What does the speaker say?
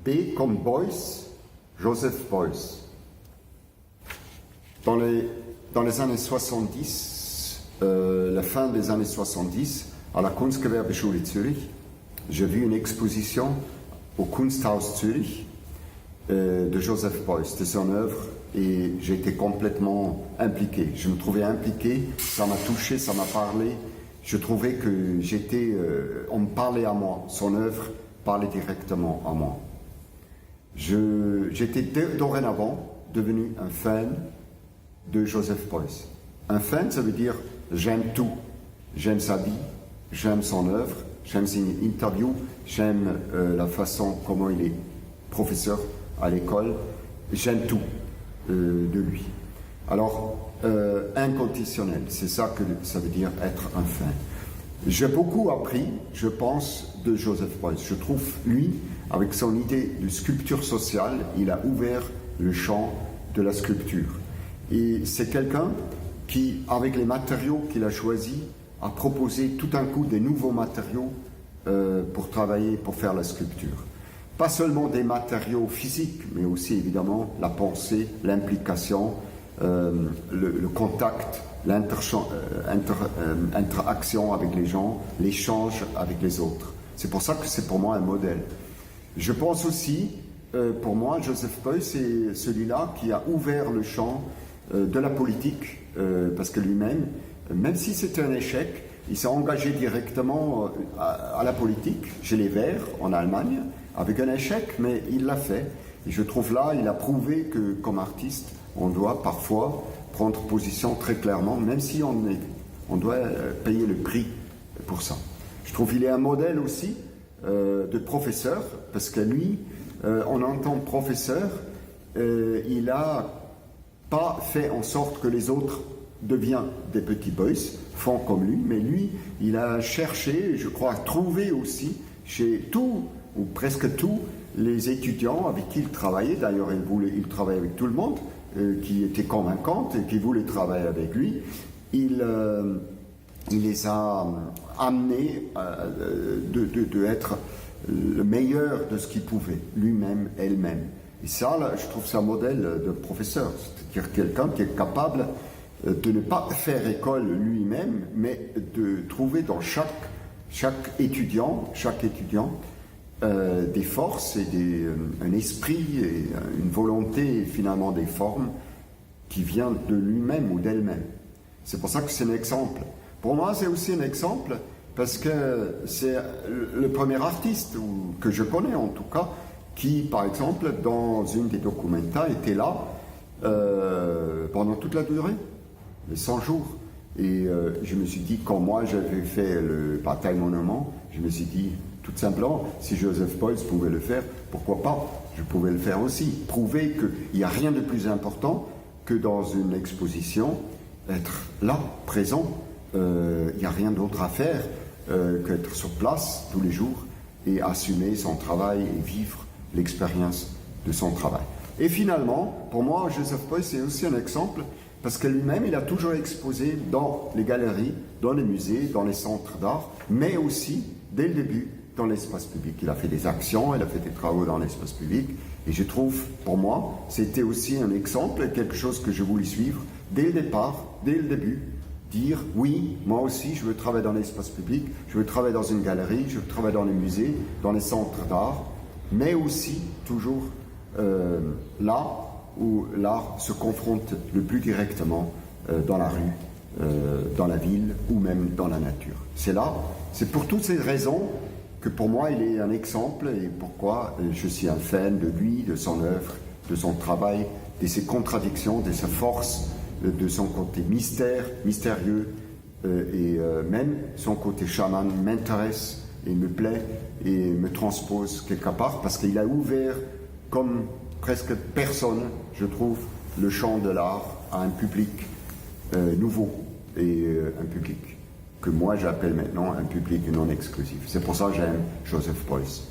B comme Beuys, Joseph Beuys. Dans les années 70, la fin des années 70, à la Kunstgewerbeschule Zürich, j'ai vu une exposition au Kunsthaus Zürich de Joseph Beuys, de son œuvre, et j'étais complètement impliqué. Je me trouvais impliqué, ça m'a touché, ça m'a parlé. Je trouvais que on me parlait à moi, son œuvre parlait directement à moi. J'étais dorénavant devenu un fan de Joseph Beuys. Un fan, ça veut dire j'aime tout. J'aime sa vie, j'aime son œuvre, j'aime ses interviews, j'aime la façon comment il est professeur à l'école, j'aime tout de lui. Alors, inconditionnel, c'est ça que ça veut dire être un fan. J'ai beaucoup appris, je pense, de Joseph Beuys. Je trouve, lui, avec son idée de sculpture sociale, il a ouvert le champ de la sculpture. Et c'est quelqu'un qui, avec les matériaux qu'il a choisis, a proposé tout d'un coup des nouveaux matériaux pour travailler, pour faire la sculpture. Pas seulement des matériaux physiques, mais aussi évidemment la pensée, l'implication, le contact, l'interaction avec les gens, l'échange avec les autres. C'est pour ça que c'est pour moi un modèle. Je pense aussi, pour moi, Joseph Beuys, c'est celui-là qui a ouvert le champ de la politique, parce que lui-même, même si c'était un échec, il s'est engagé directement à la politique, chez les Verts, en Allemagne, avec un échec, mais il l'a fait. Et je trouve là, il a prouvé que, comme artiste, on doit parfois prendre position très clairement, même si on doit payer le prix pour ça. Je trouve qu'il est un modèle aussi de professeur, parce que lui, en tant que professeur, il n'a pas fait en sorte que les autres deviennent des petits Beuys, font comme lui, mais lui, il a cherché, je crois, trouvé aussi chez tout, ou presque tous, les étudiants avec qui il travaillait, d'ailleurs il travaillait avec tout le monde, qui était convaincante et qui voulait travailler avec lui, il les a amenés de être le meilleur de ce qu'il pouvait, lui-même, elle-même. Et ça, là, je trouve ça un modèle de professeur, c'est-à-dire quelqu'un qui est capable de ne pas faire école lui-même, mais de trouver dans chaque étudiant, des forces et un esprit et une volonté finalement des formes qui vient de lui-même ou d'elle-même. C'est pour ça que c'est un exemple. Pour moi, c'est aussi un exemple parce que c'est le premier artiste que je connais en tout cas qui, par exemple, dans une des documenta était là pendant toute la durée, les 100 jours. Et je me suis dit, quand moi j'avais fait le Bataille Monument, je me suis dit, tout simplement, si Joseph Beuys pouvait le faire, pourquoi pas? Je pouvais le faire aussi. Prouver qu'il n'y a rien de plus important que dans une exposition, être là, présent. Il n'y a rien d'autre à faire qu'être sur place tous les jours et assumer son travail et vivre l'expérience de son travail. Et finalement, pour moi, Joseph Beuys, c'est aussi un exemple parce que lui-même, il a toujours exposé dans les galeries, dans les musées, dans les centres d'art, mais aussi, dès le début, dans l'espace public. Il a fait des actions, il a fait des travaux dans l'espace public, et je trouve, pour moi, c'était aussi un exemple, quelque chose que je voulais suivre dès le départ, dès le début, dire oui, moi aussi, je veux travailler dans l'espace public, je veux travailler dans une galerie, je veux travailler dans les musées, dans les centres d'art, mais aussi toujours là où l'art se confronte le plus directement dans la rue, dans la ville ou même dans la nature. C'est pour toutes ces raisons que pour moi il est un exemple et pourquoi je suis un fan de lui, de son œuvre, de son travail, de ses contradictions, de sa force, de son côté mystérieux et même son côté chaman m'intéresse et me plaît et me transpose quelque part parce qu'il a ouvert comme presque personne, je trouve, le champ de l'art à un public nouveau et un public que moi j'appelle maintenant un public non exclusif. C'est pour ça que j'aime Joseph Beuys.